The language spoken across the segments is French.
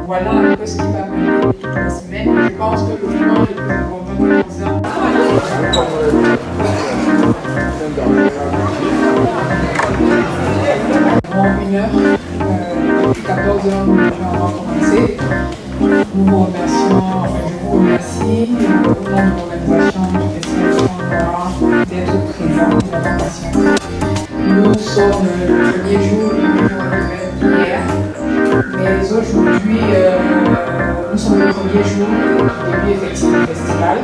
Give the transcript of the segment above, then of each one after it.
Voilà un peu ce qui va mener toute la semaine. Je pense que le point le plus important pour ça. En 1 heure, depuis 14 heures, nous avons commencé. Nous vous remercions, je vous remercie au nom de l'organisation du Festival Chambord d'être présents et d'avoir patienté. Nous sommes le premier jour de hier, mais aujourd'hui, nous sommes le premier jour du début effectif du festival.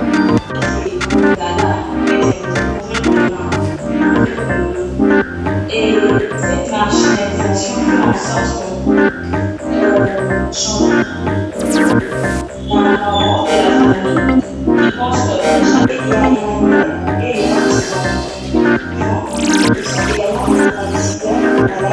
Et cette marginalisation fait en sorte que change dans la mort et la famille. Je pense que chaque également et les participants sont également des participants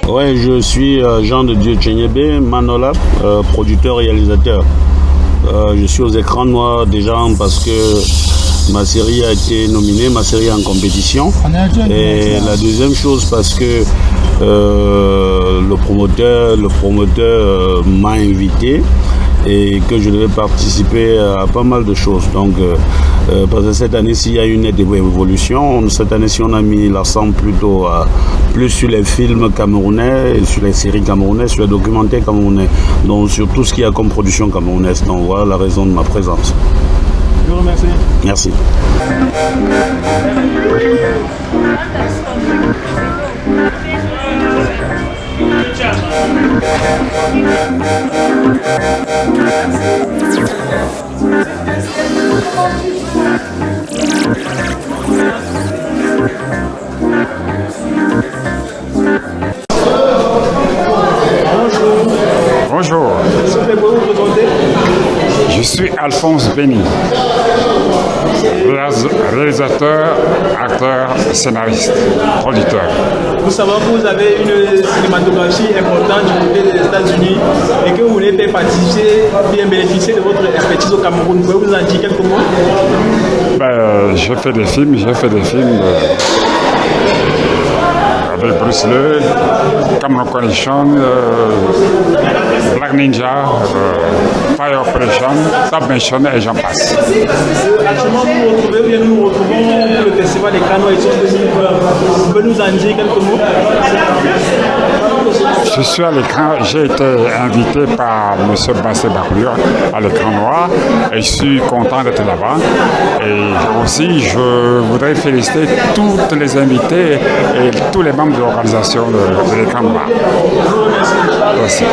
Ouais, je suis Jean de Dieu Tchenyebe, Manola, producteur et réalisateur. Je suis aux écrans noirs déjà parce que ma série a été nominée, ma série est en compétition. Et la deuxième chose parce que le promoteur m'a invité et que je devais participer à pas mal de choses. Donc, parce que cette année-ci, il y a une nette évolution. Cette année-ci, on a mis l'accent plutôt plus sur les films camerounais, et sur les séries camerounaises, sur les documentaires camerounais, donc sur tout ce qu'il y a comme production camerounaise. Donc, voilà la raison de ma présence. Je vous remercie. Merci. Bonjour. Je suis Alphonse Béni. réalisateur, acteur, scénariste, producteur. Nous savons que vous avez une cinématographie importante du côté des États-Unis et que vous voulez faire participer, bien bénéficier de votre expertise au Cameroun. Pouvez-vous nous en dire quelques mots? J'ai fait des films avec Bruce Lee, Cameroun Connection, Black Ninja, Fire Operation, Top Mission et j'en passe. Actuellement, nous nous retrouvons pour le festival des Cannes Édition 2020. Vous pouvez nous en dire quelques mots? Je suis à l'écran, j'ai été invité par M. Bassé Bakoulio à l'écran noir et je suis content d'être là-bas. Et aussi, je voudrais féliciter tous les invités et tous les membres de l'organisation de l'écran noir. Merci.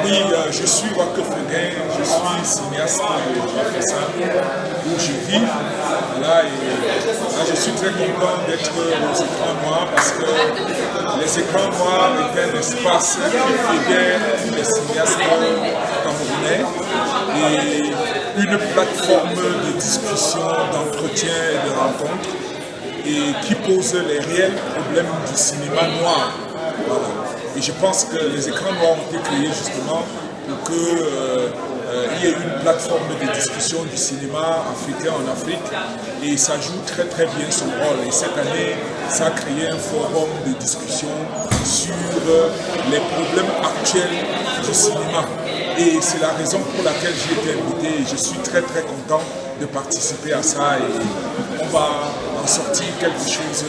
Oui, je suis Wakafoguin, je suis cinéaste de Bafassa, où je vis. Voilà, et je suis très content d'être aux écrans noirs parce que les écrans noirs étaient un espace qui fédère tous les cinéastes camerounais et une plateforme de discussion, d'entretien et de rencontre et qui pose les réels problèmes du cinéma noir. Voilà. Et je pense que les écrans noirs ont été créés justement pour qu'il y ait une plateforme de discussion du cinéma africain en Afrique et ça joue très très bien son rôle. Et cette année, ça a créé un forum de discussion sur les problèmes actuels du cinéma. Et c'est la raison pour laquelle j'ai été invité et je suis très très content de participer à ça et on va en sortir quelque chose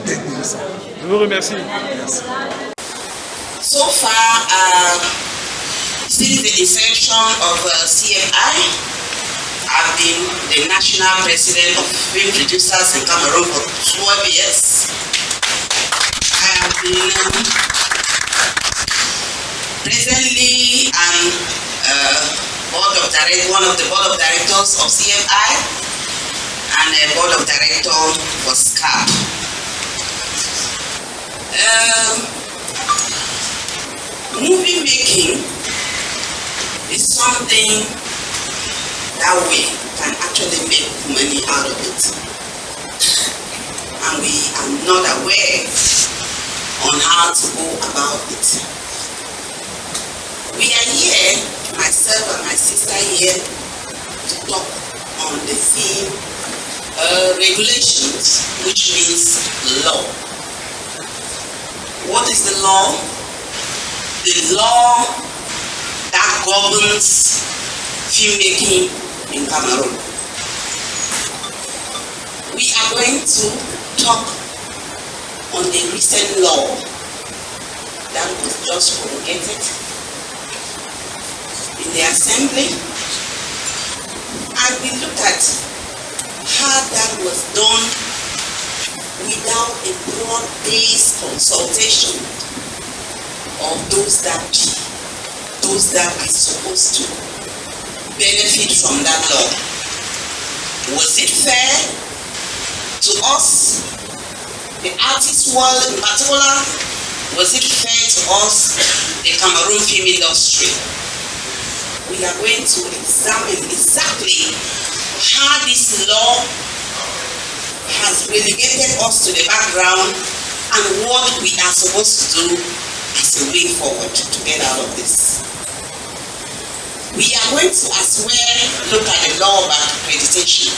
d'intéressant. Je vous remercie. Merci. So far, since the inception of CFI, I've been the national president of film producers in Cameroon for 12 years. I have been presently one of the board of directors of CFI and a board of directors for SCAP. Movie making is something that we can actually make money out of it. And we are not aware on how to go about it. We are here, myself and my sister here, to talk on the theme regulations, which means law. What is the law? The law that governs filmmaking in Cameroon. We are going to talk on the recent law that was just promulgated in the assembly, and we look at how that was done without a broad-based consultation of those that are supposed to benefit from that law. Was it fair to us, the artist world in particular? Was it fair to us, the Cameroon film industry? We are going to examine exactly how this law has relegated us to the background and what we are supposed to do as a way forward to get out of this. We are going to as well look at the law about accreditation.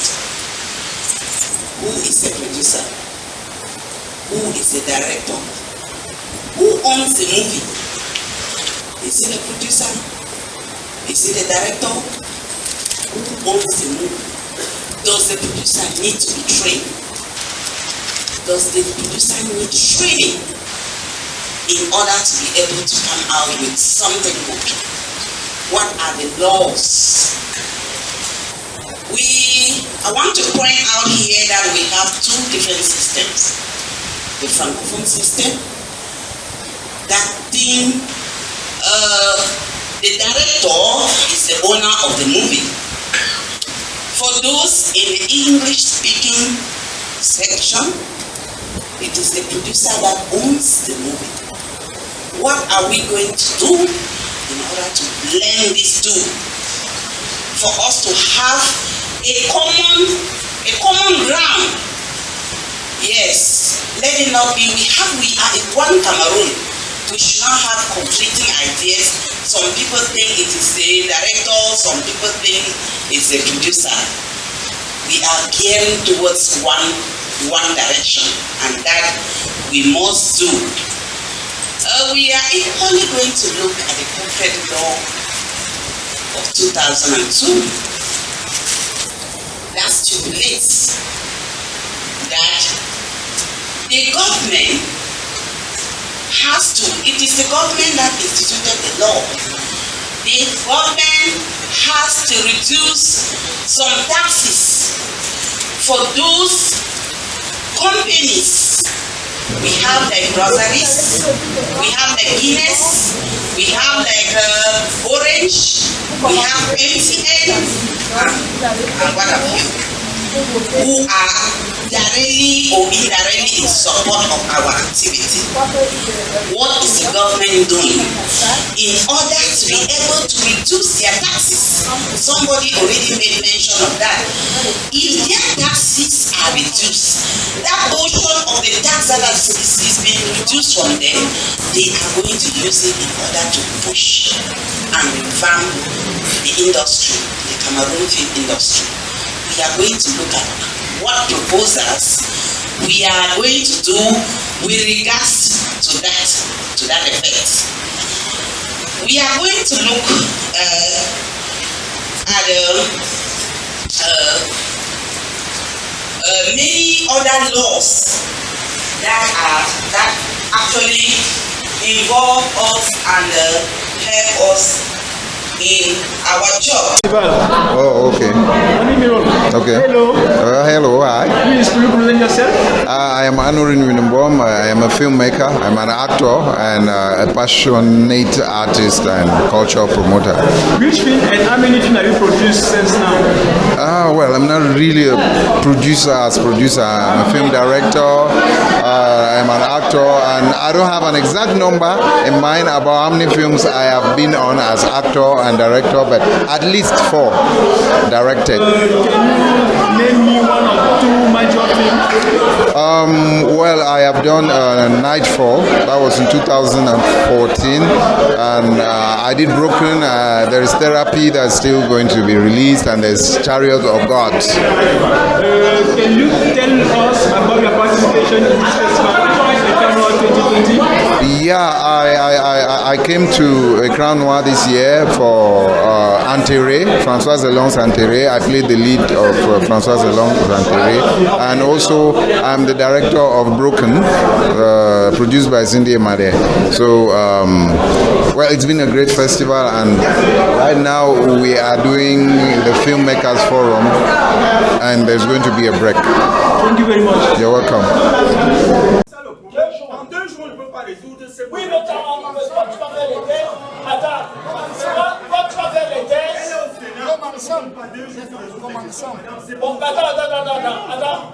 Who is a producer? Who is a director? Who owns the movie? Is it a producer? Is it a director? Who owns the movie? Does the producer need to be trained? Does the producer need training in order to be able to come out with something good? What are the laws? I want to point out here that we have two different systems. The Francophone system, that thing, the director is the owner of the movie. For those in the English-speaking section, it is the producer that owns the movie. What are we going to do in order to blend these two? For us to have a common ground. Yes, let it not be, we are in one Cameroon. We should not have conflicting ideas. Some people think it is the director, some people think it's the producer. We are gearing towards one direction, and that we must do. We are equally going to look at the corporate law of 2002. That stipulates that the government has to, it is the government that instituted the law. The government has to reduce some taxes for those companies. We have like groceries, we have like Guinness, we have like Orange, we have MTN, and what have you, who are directly or indirectly in support of our activity. What is the government doing in order to be able to reduce their taxes? Somebody already made mention of that. If their taxes are reduced, that portion of the tax that is being reduced from them, they are going to use it in order to push and revamp the industry, the Cameroon film industry. We are going to look at what proposals we are going to do with regards to that effect. We are going to look at many other laws that actually involve us and help us in our job. Oh, okay. Okay. Hello. Hello, hi. Please, could you present yourself? I am Anurin Winembom. I am a filmmaker. I'm an actor and a passionate artist and cultural promoter. Which film and how many films have you produced since now? Well, I'm not really a producer I'm a film director. I'm an actor, and I don't have an exact number in mind about how many films I have been on as actor and director, but at least 4 directed. Can you name me one or two major films? Well, I have done Nightfall. That was in 2014, and I did Broken. There is Therapy that's still going to be released, and there's Chariot of God. Can you tell us about your participation in this festival, Crown 2020? Yeah, I came to Crown Noir this year for Anteré, François Zellon's Anteré. I played the lead of François Zellon's Anteré, and also I'm the director of Broken, produced by Cindy Emade. So, well, it's been a great festival, and right now we are doing the Filmmakers Forum, and there's going to be a break. Thank you very much. You're welcome. En 2 jours, ne peut pas résoudre, c'est oui, mais toi, tu vas faire les tests. Attends, toi, tu vas faire les tests. Bon,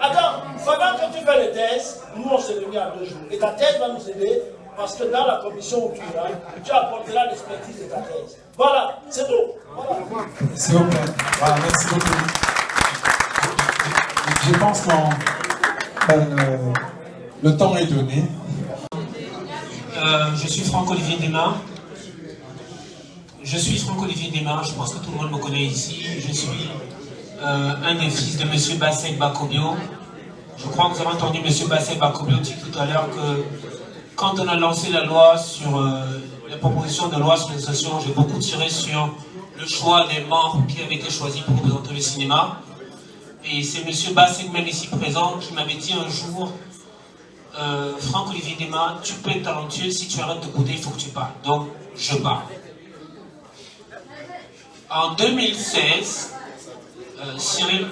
attends. Pendant que tu fais les tests, nous, on s'est réunis à 2 jours. Et ta thèse va nous aider parce que dans la commission où tu iras, tu apporteras l'expertise de ta thèse. Voilà, c'est tout. Voilà. S'il vous plaît. Voilà, merci beaucoup. Je pense que le temps est donné. Je suis Franck-Olivier Desmar. Je pense que tout le monde me connaît ici. Je suis un des fils de M. Bassek Bakobio. Je crois que vous avez entendu M. Bassek Bakobio dire tout à l'heure que quand on a lancé la loi sur les propositions de loi sur l'association, j'ai beaucoup tiré sur le choix des membres qui avaient été choisis pour représenter le cinéma. Et c'est M. Bassek, même ici présent, qui m'avait dit un jour Franck-Olivier Desmar, tu peux être talentueux, si tu arrêtes de bouder, il faut que tu parles. Donc, je parle. En 2016, Cyril,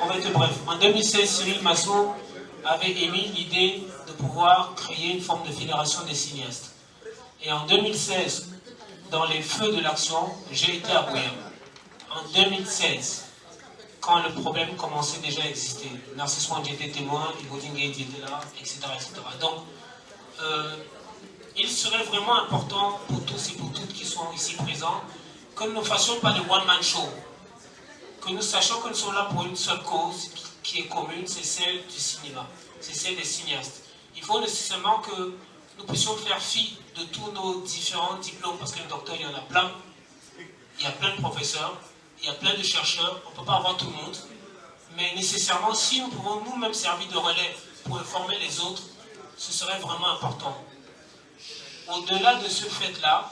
on va être bref, en 2016, Cyril Masson avait émis l'idée de pouvoir créer une forme de fédération des cinéastes. Et en 2016, dans les feux de l'action, j'ai été à Bouillon. En 2016, quand le problème commençait déjà à exister, Narcisse Wandji était témoin, Ivo Dingué était là, etc. Donc, il serait vraiment important pour tous et pour toutes qui sont ici présents que nous ne fassions pas de one-man show, que nous sachions que nous sommes là pour une seule cause qui est commune, c'est celle du cinéma, c'est celle des cinéastes. Il faut nécessairement que nous puissions faire fi de tous nos différents diplômes, parce que le docteur, il y en a plein, il y a plein de professeurs, il y a plein de chercheurs, on ne peut pas avoir tout le monde, mais nécessairement, si nous pouvons nous-mêmes servir de relais pour informer les autres, ce serait vraiment important. Au-delà de ce fait-là,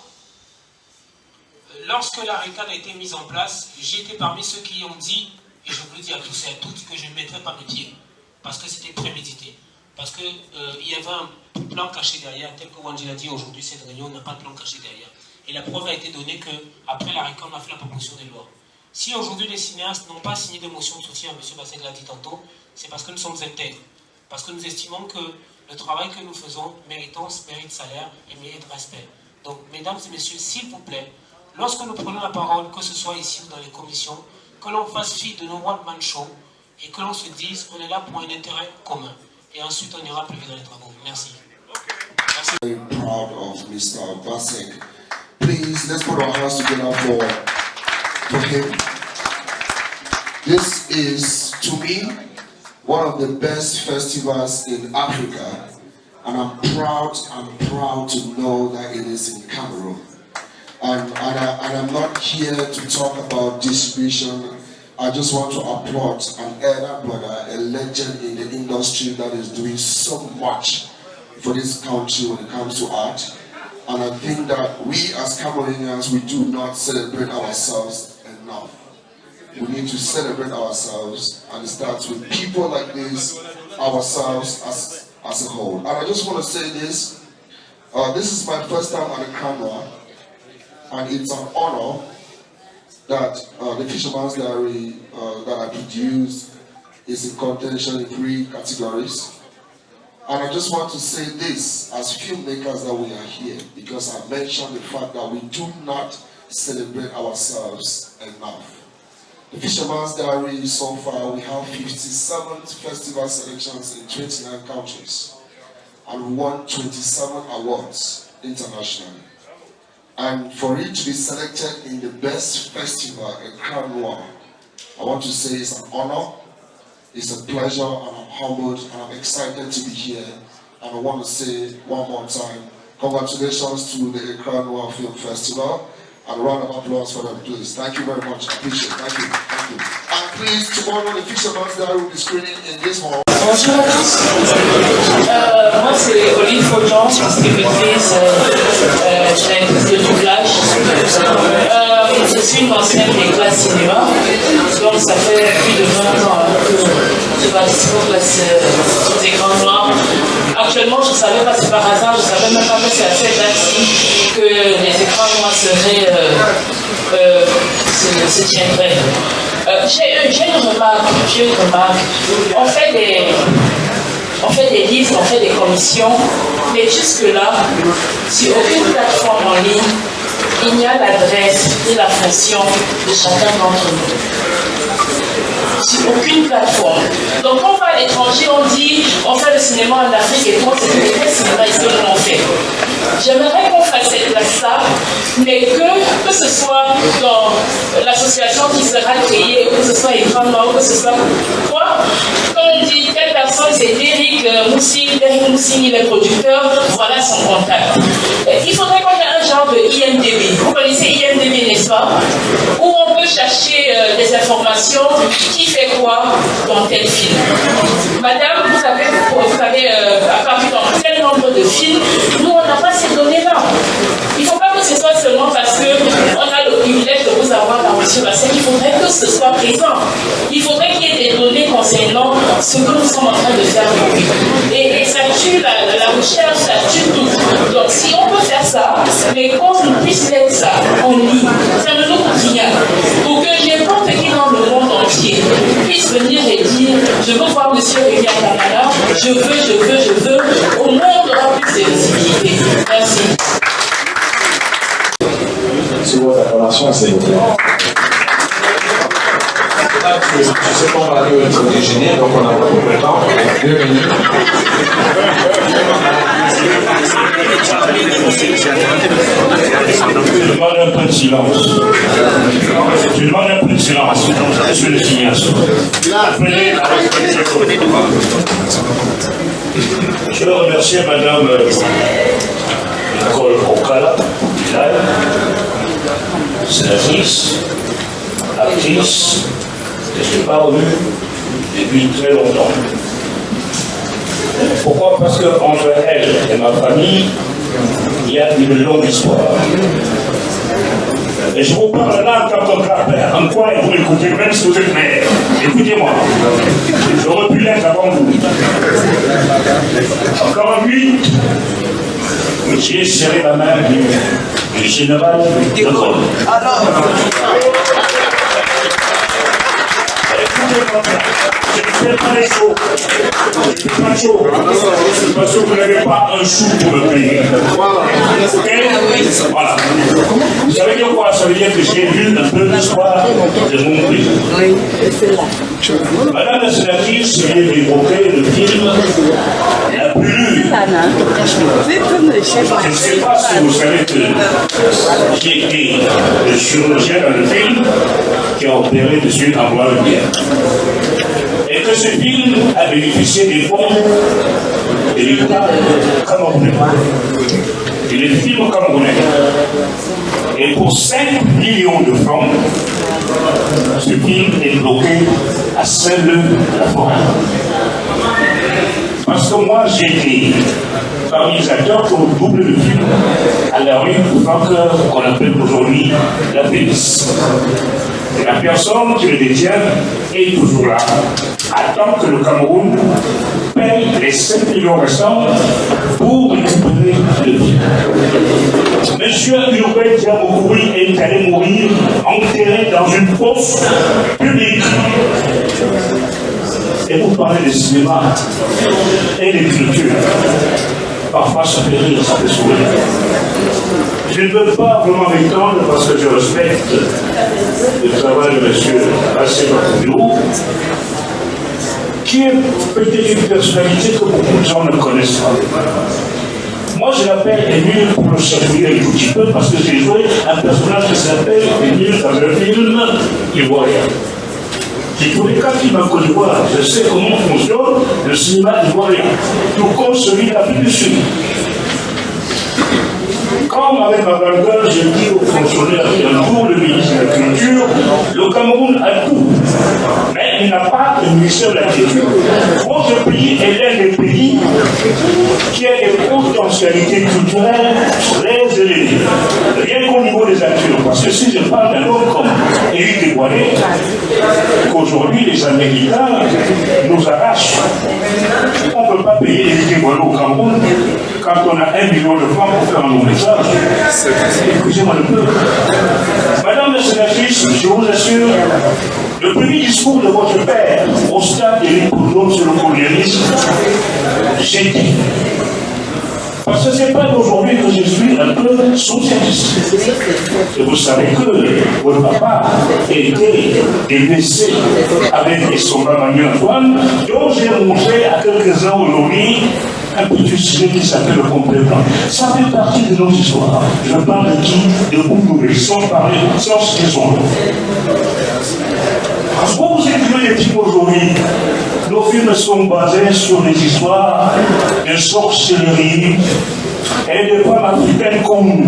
lorsque la RECAN a été mise en place, j'étais parmi ceux qui ont dit, et je vous le dis à tous et à toutes, que je ne mettrais pas mes pieds, parce que c'était prémédité. Parce qu'il y avait un plan caché derrière, tel que Wandji l'a dit aujourd'hui, cette réunion n'a pas de plan caché derrière. Et la preuve a été donnée qu'après la RECAN, on a fait la proposition des lois. Si aujourd'hui les cinéastes n'ont pas signé de motion de soutien, M. Bassek l'a dit tantôt, c'est parce que nous sommes intègres. Parce que nous estimons que le travail que nous faisons mérite salaire et mérite respect. Donc, mesdames et messieurs, s'il vous plaît, lorsque nous prenons la parole, que ce soit ici ou dans les commissions, que l'on fasse fi de nos one-man show et que l'on se dise qu'on est là pour un intérêt commun. Et ensuite, on ira plus vite dans les travaux. Merci. Merci. Very proud of Mr. Bassek. Please, let's put our hands together for him. This is, to me, one of the best festivals in Africa, and I'm proud to know that it is in Cameroon. And I'm not here to talk about distribution. I just want to applaud an elder brother, a legend in the industry that is doing so much for this country when it comes to art. And I think that we as Cameroonians, we do not celebrate ourselves enough. We need to celebrate ourselves, and it starts with people like this, ourselves as a whole. And I just want to say this, this is my first time on the camera, and it's an honor that the Fisherman's Diary that I produced is in contention in 3 categories. And I just want to say this, as filmmakers that we are here, because I mentioned the fact that we do not celebrate ourselves enough. The Fisherman's Diary, so far we have 57 festival selections in 29 countries, and we won 27 awards internationally. And for it to be selected in the best festival in Crown Noir, I want to say it's an honor, it's a pleasure, and I'm humbled, and I'm excited to be here. And I want to say one more time, congratulations to the Crown Noir Film Festival, and a round of applause for them, please. Thank you very much, I appreciate it, thank you, thank you. And please, tomorrow the Fisherman's Diary will be screening in this hall. Bonjour à tous. Moi c'est Olive Faujean, je suis distributrice de doublage. Je suis une ancienne des classes cinéma, donc ça fait plus de 20 ans que je participe aux classes aux écrans noirs. Actuellement, je ne savais pas, c'est par hasard, je ne savais même pas que c'est à cette date-ci que les écrans noirs se tiendraient. J'ai une remarque. On fait des listes, on fait des commissions Mais jusque-là, sur aucune plateforme en ligne, il n'y a l'adresse et la fonction de chacun d'entre nous. Sur aucune plateforme. Donc quand on va à l'étranger, on dit on fait le cinéma en Afrique et toi c'est quel cinéma est-ce que l'on fait. J'aimerais qu'on fasse ça, mais que ce soit dans l'association qui sera créée, que ce soit Écran Noir, que ce soit quoi, quand on dit telle personne c'est Derrick Moussini, il est producteur, voilà son contact. Il faudrait qu'on ait un genre de IMDb. Vous connaissez IMDb, n'est-ce pas? Où on peut chercher des informations, qui fait quoi dans tel film. Madame, vous avez apparu dans tel nombre de films, nous on n'a pas ces données-là. Il ne faut pas que ce soit seulement parce qu'on a le privilège de vous avoir dans M. Basset, il faudrait que ce soit présent. Il faudrait qu'il y ait des données concernant ce que nous sommes en train de faire depuis. Et ça tue la recherche, ça tue tout. Donc si on peut faire ça, mais qu'on puisse mettre ça en ligne, ça ne nous coûte rien. Pour que n'importe qui dans le monde entier puisse venir et dire je veux voir M. Rémi Adamana, je veux, au monde aura plus de visibilité. Merci. Sur votre acclamation, s'il vous plaît. Je sais qu'on va déjeuner, donc on a beaucoup de temps. 2 minutes. Je demande un peu de silence. Je demande un peu de silence, monsieur le cinéaste. Appelez à respecter. Je veux remercier madame Nicole Okala, sénatrice, actrice, que je n'ai pas revue depuis très longtemps. Pourquoi? Parce qu'entre elle et ma famille, il y a une longue histoire. Et je vous parle là en tant que grand-père. En quoi vous m'écoutez, même si vous êtes mère. Écoutez-moi. J'aurais pu l'être avant vous. En 1948, j'ai serré la main du général de Gaulle. Je ne fais pas les choses. Je ne fais pas les choses. Parce que vous n'avez pas un sou pour me payer. Ok? Voilà. Ça veut dire quoi? Ça veut dire que j'ai vu un peu l'histoire de mon pays. Madame la sénatrice vient d'évoquer le film La plus lue. Je ne sais pas si vous savez que j'ai été le chirurgien dans le film qui a opéré M. Ambroise Lumière. Et que ce film a bénéficié des fonds de l'État camerounais. Et les films camerounais. Et pour 5 millions de francs, ce film est bloqué à Saint-Leu-la-Forêt. Parce que moi, j'ai été parmi les acteurs qui ont doublé le film à la rue Francoeur, qu'on appelle aujourd'hui la Pénice. Et la personne qui le détient est toujours là, attend que le Cameroun paye les 5 millions restants pour récupérer le film. Monsieur Urbain Diamokouri est allé mourir enterré dans une fosse publique. Et vous parlez de cinéma et d'écriture. Parfois ça fait rire, ça fait sourire. Je ne veux pas vraiment m'étendre parce que je respecte le travail de M. Basset Bakoulou, qui est peut-être une personnalité que beaucoup de gens ne connaissent pas. Moi, je l'appelle Émile pour le chatouiller un tout petit peu parce que j'ai joué un personnage qui s'appelle Émile dans un film ivoirien. J'ai trouvé cas qui m'a connu, voilà, je sais comment fonctionne le cinéma ivoirien, tout comme celui de l'Afrique du Sud. Quand, avec ma grandeur, j'ai dit aux fonctionnaires qui entourent le ministre de la Culture, le Cameroun a tout, mais il n'a pas de ministère de la Culture. Votre pays est l'un des pays qui a des potentialités culturelles très élevées, rien qu'au niveau des acteurs. Parce que si je parle d'un homme comme Éric Desboisnais, qu'aujourd'hui les Américains nous arrachent, on ne peut pas payer Éric Desboisnais au Cameroun quand on a 1 million de francs pour faire un long message. Excusez-moi le peu. Madame la sénatrice, je vous assure, le premier discours de votre père au stade de l'hippodrome sur le colonialisme, j'étais. Parce que ce n'est pas d'aujourd'hui que je suis un peu socialiste. Et vous savez que votre papa était délaissé avec les soldats Manu Antoine, dont j'ai montré à quelques-uns aujourd'hui un petit sujet qui s'appelle le complet blanc. Ça fait partie de nos histoires. Je parle de qui? De Boudouré, sans parler, sans ce qu'ils ont. Quand vous écrivez les films aujourd'hui, nos films sont basés sur des histoires de sorcellerie et de femmes africaines qu'on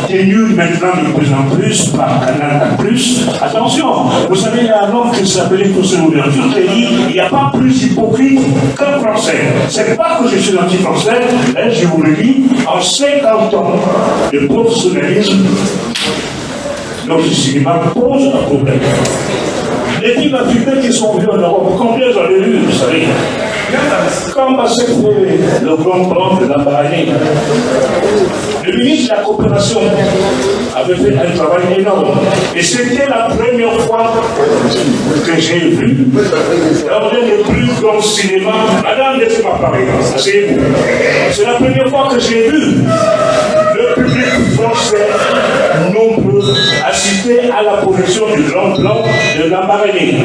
dénule maintenant de plus en plus par Canal Plus. Attention, vous savez, il y a un homme qui s'appelait Toussaint Louverture qui a dit il n'y a pas plus hypocrite qu'un Français. C'est pas que je suis anti-français, mais je vous le dis, en 50 ans de professionnalisme, notre cinéma pose un problème. Les films africains qui sont venus en Europe, combien j'en ai vu, vous savez? Comme a fait le grand plan de la Bahreïn, le ministre de la Coopération avait fait un travail énorme. Et c'était la première fois que j'ai vu dans les plus grands cinémas. Madame, laissez-moi parler, asseyez-vous. C'est la première fois que j'ai vu le public français nombreux assister à la projection du grand plan de la Bahreïn.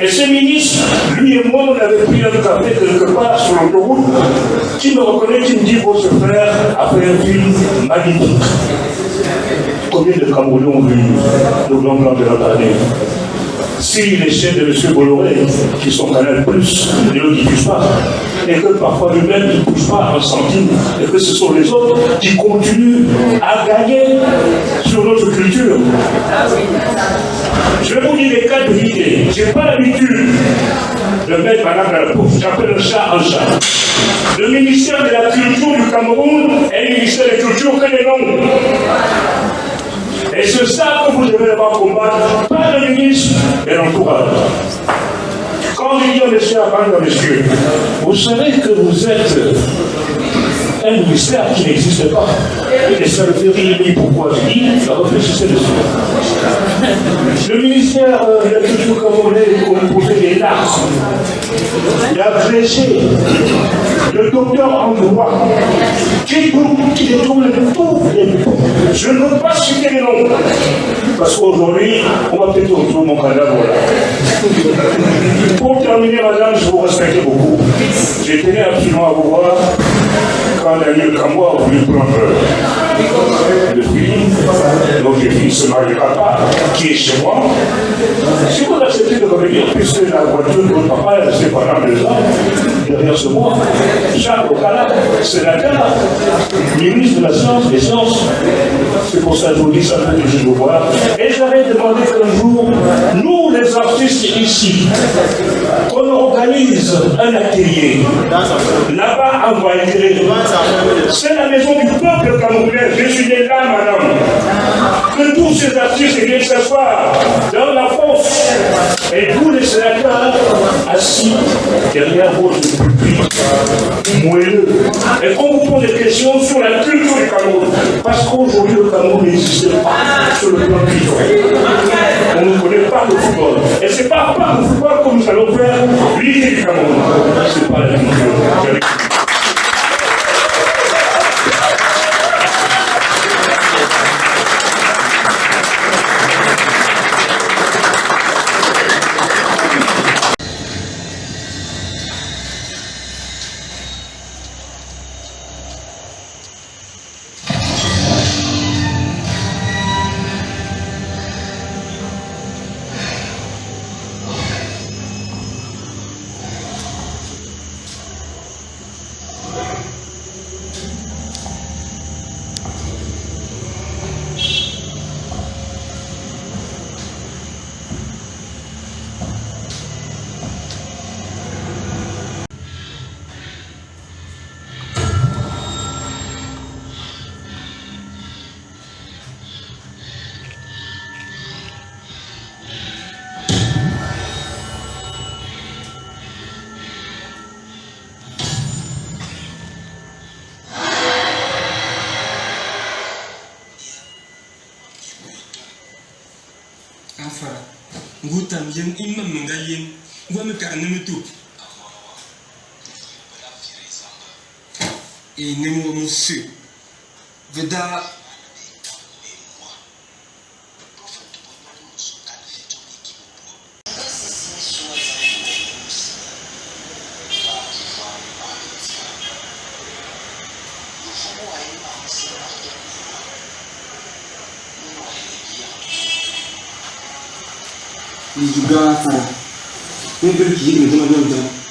Et ce ministre, lui et moi, on avait pris un café quelque part sur l'autoroute, qui me reconnaît, qui me dit faut se faire après un film magnifique. Combien de Camerounais ont vu le grand plan de la Bahreïn? Si les chaînes de M. Bolloré, qui sont Canal Plus, ne le diffusent pas, et que parfois lui-même il ne touche pas un centime, et que ce sont les autres qui continuent à gagner sur notre culture. Je vais vous dire les cas de l'idée. Je n'ai pas l'habitude de mettre madame dans la poche. J'appelle un chat un chat. Le ministère de la Culture du Cameroun est le ministère de la Culture que les noms. Et c'est ça que vous devez devoir combattre, pas le ministre, mais l'entourage. Quand je dis à monsieur Abanga, monsieur, vous savez que vous êtes un ministère qui n'existe pas. Et ça me fait rire, pourquoi je dis, réfléchissez dessus. Le ministère de la Culture camerounaise est composé des arts. Il y a Grégé, le docteur en droit, qui détourne tous les mots. Je ne veux pas citer les noms, parce qu'aujourd'hui, on va peut-être retrouver mon cadavre là. Pour terminer, madame, je vous respecte beaucoup. J'ai tenu absolument à vous voir quand Daniel Kamwa a voulu prendre le film. Donc j'ai dit, ce mariera pas, qui est chez moi. Si vous acceptez de revenir, puisque la voiture de votre papa est restée pendant 2 ans, derrière ce moi, Jacques Okala, sénateur, ministre de la Science, des Sciences. C'est pour ça que je vous dis ça, que je veux voir. Et j'avais demandé qu'un jour, nous les artistes ici, qu'on organise un atelier. Là-bas, en Guaïdéré, c'est la maison du peuple camerounais. Je suis né là, madame. Que tous ces artistes viennent s'asseoir dans la fosse. Et vous, les sénateurs, assis derrière votre public moelleux. Et qu'on vous pose des questions sur la culture du Cameroun. Parce qu'aujourd'hui, le Cameroun n'existe pas sur le plan culturel. On ne connaît pas le football. Et ce n'est pas par le football que nous allons faire l'unité du Cameroun. Ce n'est pas la culture. Afara, ngutam yen imam nga yen, ngwa me ka ne me tup. et Nemo Monsieur. Veda ni juga Sarah. Ini pergi ni teman-teman.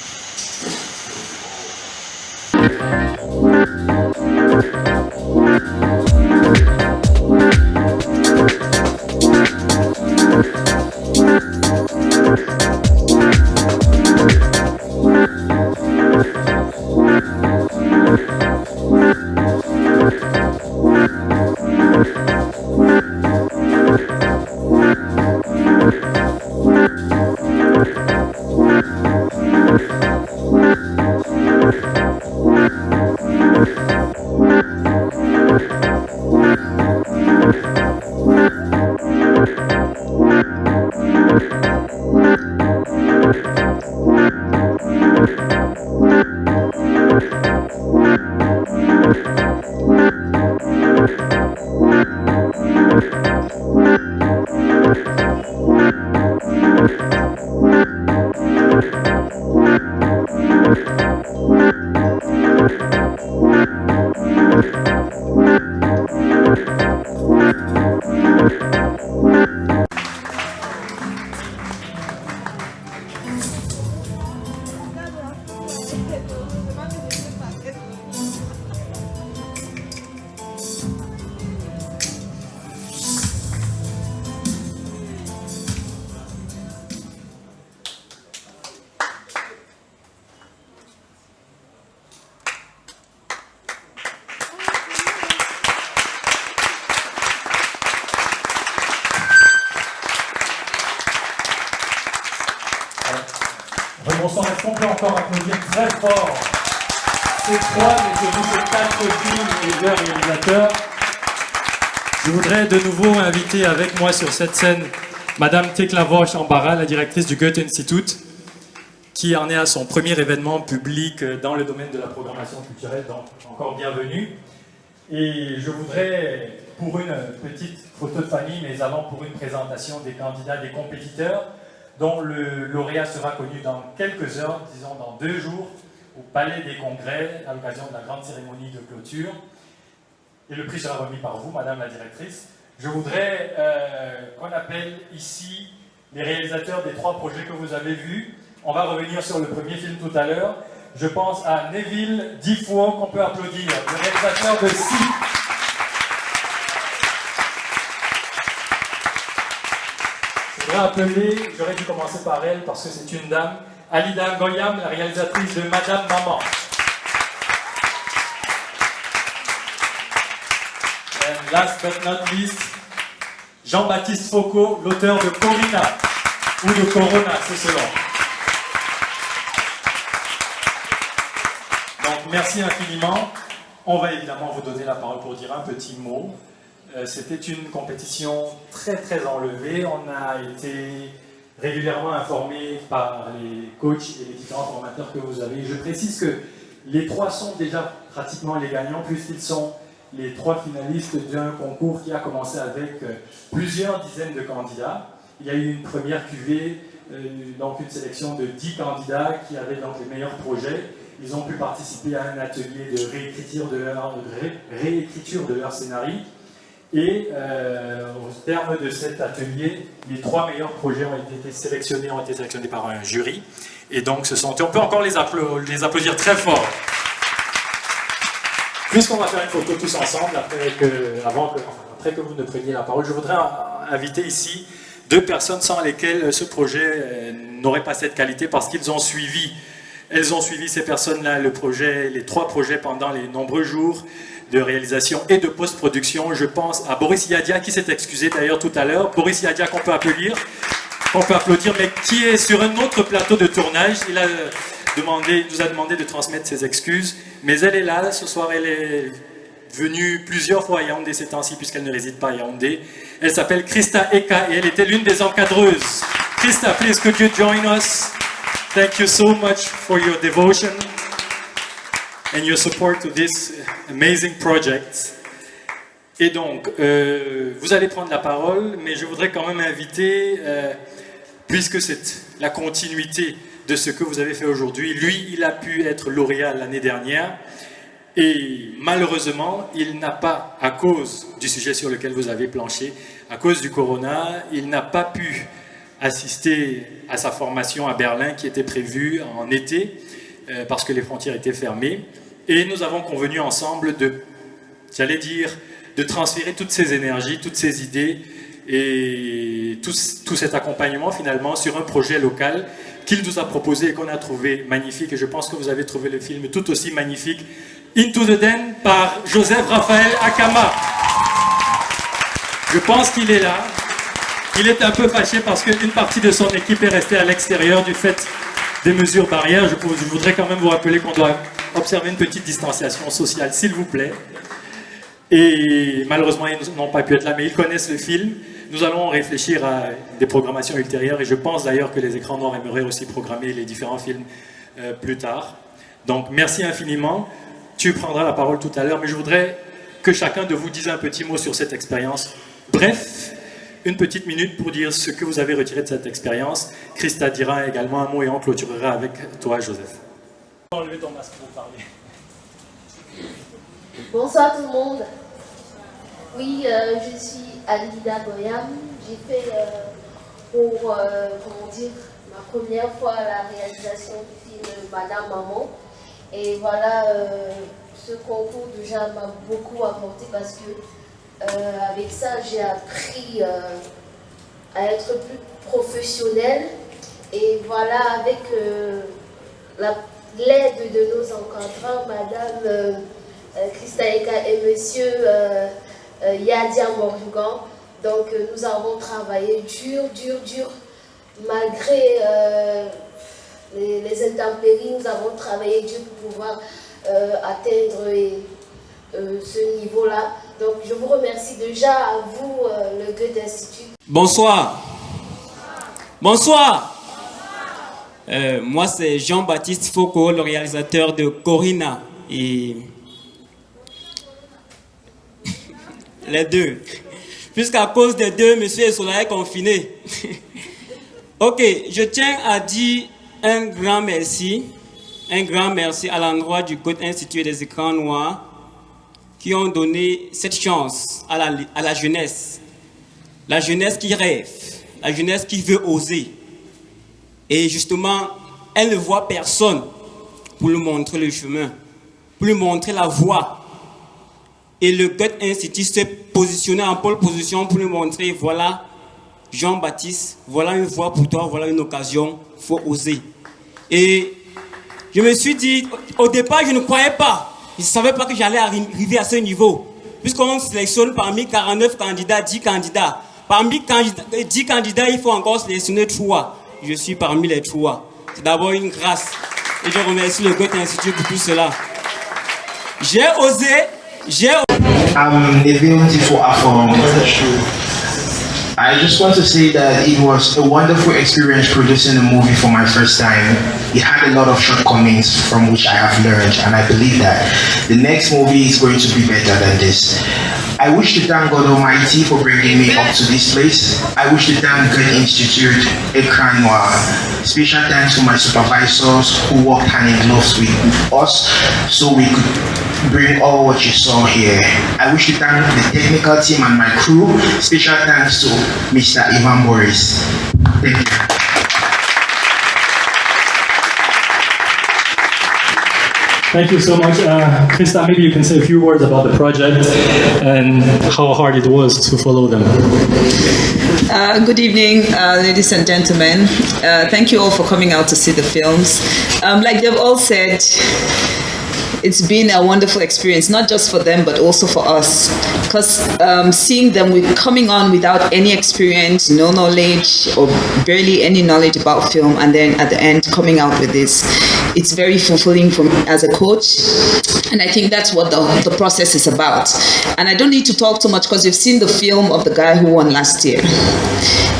Bonsoir, est-ce qu'on peut encore applaudir très fort ces trois, mais surtout ces quatre films et deux réalisateurs. Je voudrais de nouveau inviter avec moi sur cette scène Madame Tekla Vosch-Ambara, la directrice du Goethe Institut, qui en est à son premier événement public dans le domaine de la programmation culturelle, donc encore bienvenue. Et je voudrais, pour une petite photo de famille, mais avant pour une présentation des candidats, des compétiteurs, dont le lauréat sera connu dans quelques heures, disons dans 2 jours, au Palais des Congrès, à l'occasion de la grande cérémonie de clôture. Et le prix sera remis par vous, Madame la directrice. Je voudrais qu'on appelle ici les réalisateurs des 3 projets que vous avez vus. On va revenir sur le premier film tout à l'heure. Je pense à Neville Diffouan, qu'on peut applaudir, le réalisateur de Si. Je voudrais appeler, j'aurais dû commencer par elle parce que c'est une dame, Alida Ngoyam, la réalisatrice de Madame Maman. And last but not least, Jean-Baptiste Foucault, l'auteur de Corina, ou de Corona, c'est selon. Donc merci infiniment. On va évidemment vous donner la parole pour dire un petit mot. C'était une compétition très très enlevée. On a été régulièrement informé par les coachs et les différents formateurs que vous avez. Je précise que les 3 sont déjà pratiquement les gagnants puisqu'ils sont les 3 finalistes d'un concours qui a commencé avec plusieurs dizaines de candidats. Il y a eu une première cuvée, donc une sélection de 10 candidats qui avaient donc les meilleurs projets. Ils ont pu participer à un atelier de réécriture de leur scénario. Et au terme de cet atelier, les 3 meilleurs projets ont été sélectionnés par un jury. Et donc, on peut encore les applaudir très fort. Puisqu'on va faire une photo tous ensemble, après que vous ne preniez la parole, je voudrais inviter ici 2 personnes sans lesquelles ce projet n'aurait pas cette qualité, parce qu'ils ont suivi, elles ont suivi ces personnes-là, les 3 projets pendant les nombreux jours de réalisation et de post-production. Je pense à Boris Yadia, qui s'est excusé d'ailleurs tout à l'heure. Boris Yadia qu'on peut applaudir, mais qui est sur un autre plateau de tournage. Il nous a demandé de transmettre ses excuses, mais elle est là ce soir. Elle est venue plusieurs fois à Yaoundé ces temps-ci, puisqu'elle ne réside pas à Yaoundé. Elle s'appelle Christa Eka et elle était l'une des encadreuses. Christa, please could you join us? Thank you so much for your devotion. and your support to this amazing project. Et donc, vous allez prendre la parole, mais je voudrais quand même inviter, puisque c'est la continuité de ce que vous avez fait aujourd'hui, lui, il a pu être lauréat l'année dernière, et malheureusement, il n'a pas, à cause du sujet sur lequel vous avez planché, à cause du corona, il n'a pas pu assister à sa formation à Berlin qui était prévue en été, parce que les frontières étaient fermées. Et nous avons convenu ensemble de, j'allais dire, de transférer toutes ces énergies, toutes ces idées et tout cet accompagnement finalement sur un projet local qu'il nous a proposé et qu'on a trouvé magnifique. Et je pense que vous avez trouvé le film tout aussi magnifique, Into the Den par Joseph Raphaël Akama. Je pense qu'il est là. Il est un peu fâché parce qu'une partie de son équipe est restée à l'extérieur du fait des mesures barrières. Je voudrais quand même vous rappeler qu'on doit observer une petite distanciation sociale, s'il vous plaît. Et malheureusement, ils n'ont pas pu être là, mais ils connaissent le film. Nous allons réfléchir à des programmations ultérieures et je pense d'ailleurs que les écrans noirs aimeraient aussi programmer les différents films plus tard. Donc, merci infiniment. Tu prendras la parole tout à l'heure, mais je voudrais que chacun de vous dise un petit mot sur cette expérience. Bref, une petite minute pour dire ce que vous avez retiré de cette expérience. Christa dira également un mot et on clôturera avec toi, Joseph. Enlevez ton masque pour parler. Bonsoir tout le monde. Oui, je suis Alida Goyam. J'ai fait ma première fois la réalisation du film Madame Maman. Et voilà, ce concours déjà m'a beaucoup apporté parce que avec ça j'ai appris à être plus professionnelle. Et voilà, avec l'aide de nos encadrants, Madame Christa Eka et Monsieur Yadia Morgan. Donc nous avons travaillé dur, malgré les intempéries, nous avons travaillé dur pour pouvoir atteindre ce niveau-là. Donc je vous remercie déjà à vous, le Goethe Institut. Bonsoir. Bonsoir. Moi c'est Jean-Baptiste Foucault, le réalisateur de Corina. Et les deux. Puisqu'à cause des deux, monsieur Sola est confiné. Ok, je tiens à dire un grand merci à l'endroit du Goethe Institut et des écrans noirs qui ont donné cette chance à la jeunesse. La jeunesse qui rêve, la jeunesse qui veut oser. Et justement, elle ne voit personne pour lui montrer le chemin, pour lui montrer la voie. Et le Goethe Institut s'est positionné en pole position pour lui montrer, voilà, Jean-Baptiste, voilà une voie pour toi, voilà une occasion, il faut oser. Et je me suis dit, au départ, je ne croyais pas. Je ne savais pas que j'allais arriver à ce niveau. Puisqu'on sélectionne parmi 49 candidats, 10 candidats. Parmi 10 candidats, il faut encore sélectionner 3. Je suis parmi les 3. C'est d'abord une grâce. Et je remercie le Goethe Institut pour tout cela. J'ai osé. I'm Neville Tifo Afon. I just want to say that it was a wonderful experience producing a movie for my first time. It had a lot of shortcomings from which I have learned, and I believe that the next movie is going to be better than this. I wish to thank God Almighty for bringing me up to this place. I wish to thank Goethe Institute, Écran Noir. Special thanks to my supervisors who worked hand in gloves with us so we could bring all what you saw here. I wish to thank the technical team and my crew. Special thanks to Mr. Ivan Boris. Thank you. Thank you so much. Christa, maybe you can say a few words about the project and how hard it was to follow them. Good evening, ladies and gentlemen. Thank you all for coming out to see the films. Like they've all said, it's been a wonderful experience, not just for them, but also for us. Because seeing them coming on without any experience, no knowledge, or barely any knowledge about film, and then at the end coming out with this, it's very fulfilling for me as a coach. And I think that's what the process is about. And I don't need to talk too much because you've seen the film of the guy who won last year.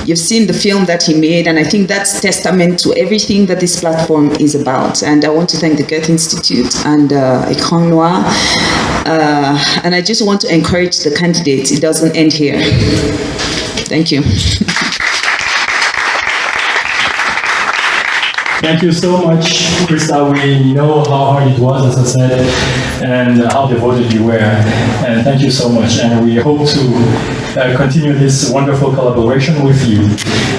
You've seen the film that he made, and I think that's testament to everything that this platform is about. And I want to thank the Goethe Institute and Écran Noir. And I just want to encourage the candidates. It doesn't end here. Thank you. Thank you so much, Krista. We know how hard it was, as I said, and how devoted you were. And thank you so much. And we hope to continue this wonderful collaboration with you.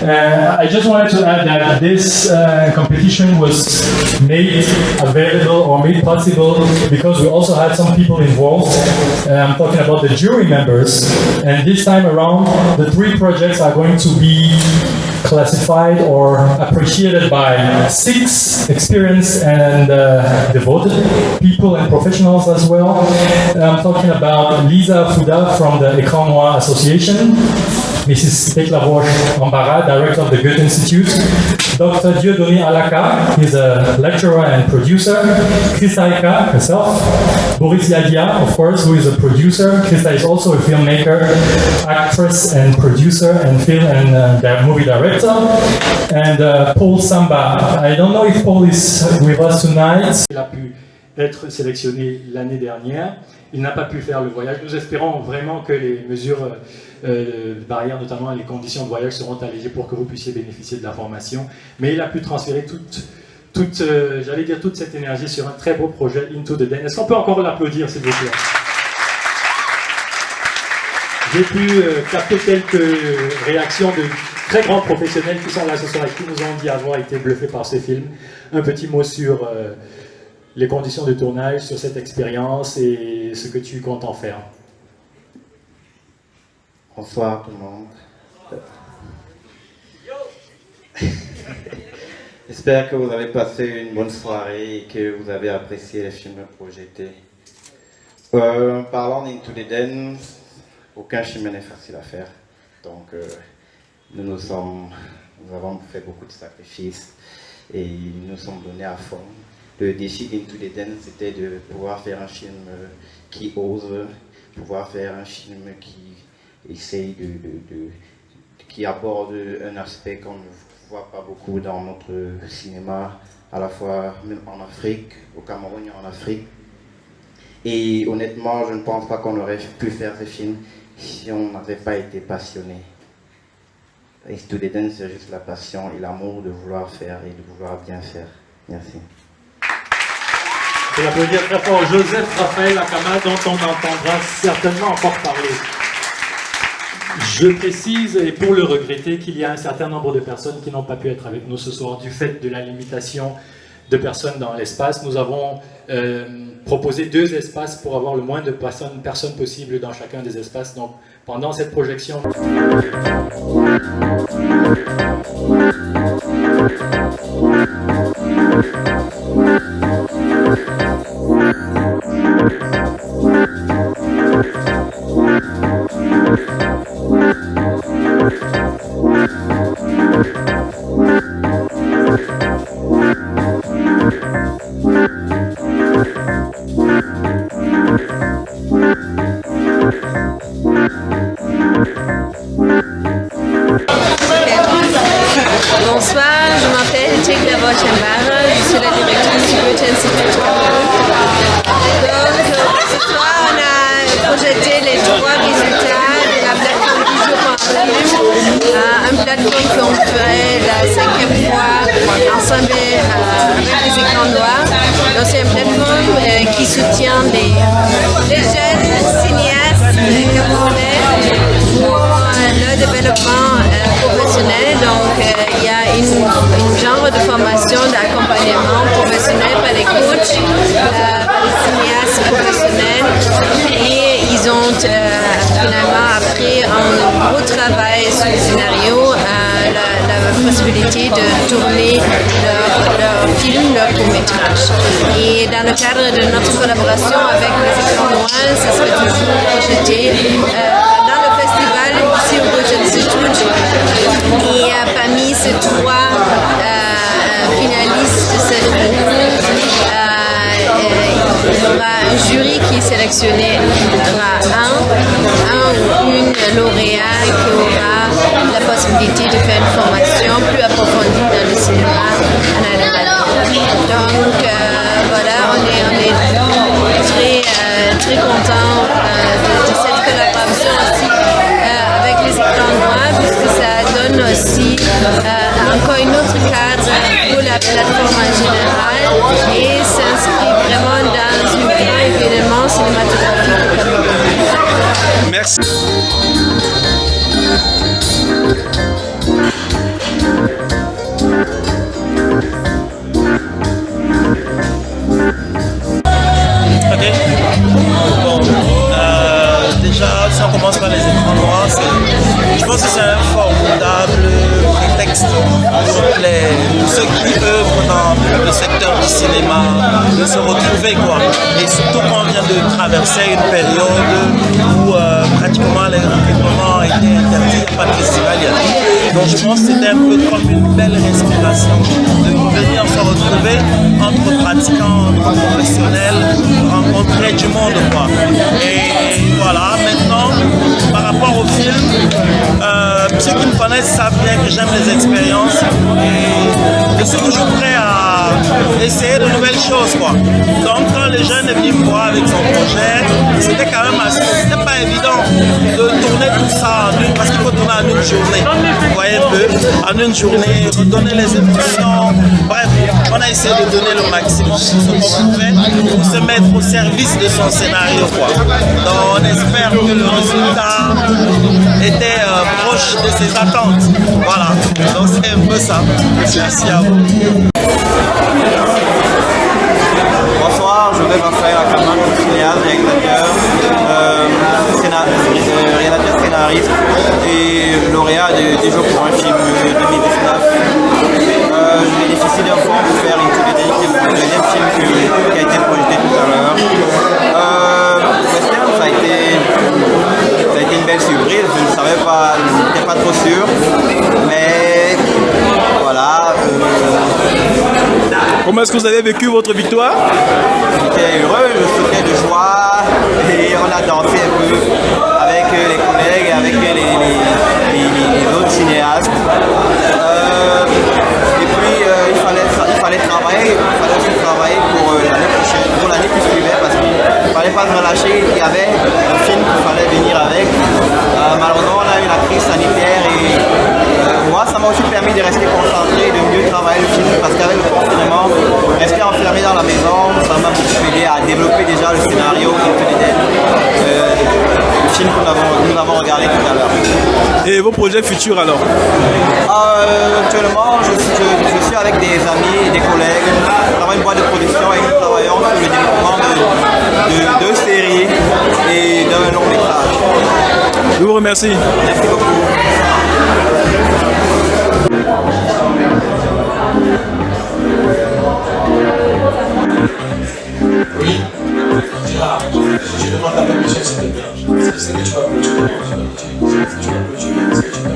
I just wanted to add that this competition was made available or made possible because we also had some people involved. I'm talking about the jury members. And this time around, the 3 projects are going to be classified or appreciated by 6 experienced and devoted people and professionals as well. I'm talking about Lisa Fouda from the Écran Noir Association, Mrs. Tekla Roche-Ambara, Director of the Goethe Institute, Dr. Dieudonné Alaka, he's a lecturer and producer, Krista Eka herself, Boris Yadia, of course, who is a producer. Krista is also a filmmaker, actress and producer and film and movie director. And Paul Samba. I don't know if Paul is with us tonight. Il a pu être sélectionné l'année dernière. Il n'a pas pu faire le voyage. Nous espérons vraiment que les mesures barrières, notamment les conditions de voyage, seront allégées pour que vous puissiez bénéficier de la formation. Mais il a pu transférer toute cette énergie sur un très beau projet, Into the Den. Est-ce qu'on peut encore l'applaudir, s'il vous plaît? J'ai pu capter quelques réactions de très grands professionnels qui sont là ce soir et qui nous ont dit avoir été bluffés par ces films. Un petit mot sur les conditions de tournage, sur cette expérience et ce que tu comptes en faire. Bonsoir tout le monde. J'espère que vous avez passé une bonne soirée et que vous avez apprécié les films projetés. Parlant d'Into the Den, aucun chemin n'est facile à faire. Donc nous avons fait beaucoup de sacrifices et nous sommes donnés à fond. Le défi d'Into the Den, c'était de pouvoir faire un film qui ose, pouvoir faire un film qui essaye qui aborde un aspect qu'on ne voit pas beaucoup dans notre cinéma, à la fois même en Afrique, au Cameroun et en Afrique. Et honnêtement, je ne pense pas qu'on aurait pu faire ce film si on n'avait pas été passionné. Into the Den, c'est juste la passion et l'amour de vouloir faire et de vouloir bien faire. Merci. Je vais applaudir très fort Joseph Raphaël Akama, dont on entendra certainement encore parler. Je précise, et pour le regretter, qu'il y a un certain nombre de personnes qui n'ont pas pu être avec nous ce soir du fait de la limitation de personnes dans l'espace. Nous avons proposé 2 espaces pour avoir le moins de personnes possible dans chacun des espaces. Donc, pendant cette projection... Bonsoir, je m'appelle Tekla Roche-Ambara, je suis la directrice du Goethe Institute Cameroun. Donc, ce soir, on a projeté les 3 résultats de la plateforme du jour en film, une plateforme qu'on ferait la 5e fois ensemble avec les écrans noirs. Donc, c'est une plateforme qui soutient les jeunes cinéastes camerounais pour le développement professionnel. Donc, il y a une genre de formation d'accompagnement professionnel par les coachs, par les cinéastes professionnels. Et ils ont finalement, après un gros travail sur le scénario, la possibilité de tourner leur film, leur court-métrage. Et dans le cadre de notre collaboration avec les écrans noirs, ça serait toujours projeté dans le festival ici au Goethe Institute. Et parmi ces 3 finalistes de cette concours, il y aura un jury qui sélectionnera un ou une lauréat qui aura la possibilité de faire une formation plus approfondie dans le cinéma en Allemagne. Donc voilà, on est quoi. Et surtout quand on vient de traverser une période où pratiquement les recrutements étaient interdits, il n'y a pas de festival, il y a tout. Donc je pense que c'était un peu comme une belle respiration de venir se retrouver entre pratiquants, entre professionnels, rencontrer du monde quoi. Et voilà, maintenant, par rapport au film, ceux qui me connaissent savent bien que j'aime les expériences et je suis toujours prêt à essayer de nouvelles choses quoi. Donc quand les jeunes est venu me voir avec son projet, c'était quand même c'était pas évident de tourner tout ça en une, parce qu'il faut tourner en une journée. Vous voyez un peu, en une journée, redonner les émotions. Bref, on a essayé de donner le maximum pour ce qu'on pouvait, pour se mettre au service de son scénario quoi. Donc on espère que le résultat était proche de ses attentes. Voilà, donc c'est un peu ça. Merci à vous. Bonsoir, je vais Raphaël Ackerman, cinéaste, réalisateur, réalisateur scénariste et lauréat des Jeux pour un film 2019. Je bénéficie d'un fonds pour faire Into the Day, qui est le deuxième film qui a été projeté tout à l'heure. Western, ça a été une belle surprise, je ne savais pas, je n'étais pas trop sûr, mais voilà. Comment est-ce que vous avez vécu votre victoire? J'étais heureux, je sautais de joie et on a dansé un peu avec les collègues, avec les autres cinéastes. Et puis il fallait travailler, aussi travailler pour l'année prochaine, pour l'année qui suivait, parce qu'il ne fallait pas se relâcher. Il y avait un film qu'il fallait venir avec. Malheureusement, on a eu la crise sanitaire et moi, ça m'a aussi permis de rester concentré, de mieux travailler le film, parce qu'avec le confinement, rester enfermé dans la maison, ça m'a beaucoup aidé à développer déjà le scénario le film que nous avons regardé tout à l'heure. Et vos projets futurs alors? Actuellement, je suis avec des amis et des collègues. Nous avons une boîte de production et nous travaillons sur le développement de deux séries et d'un long métrage. Je vous remercie. Merci beaucoup. Oui, Gérard, je demande la permission s'il te plaît. Est-ce que tu vas clôturer? Est-ce que tu vas clôturer? Est-ce que tu permets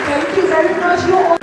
Thank you very much.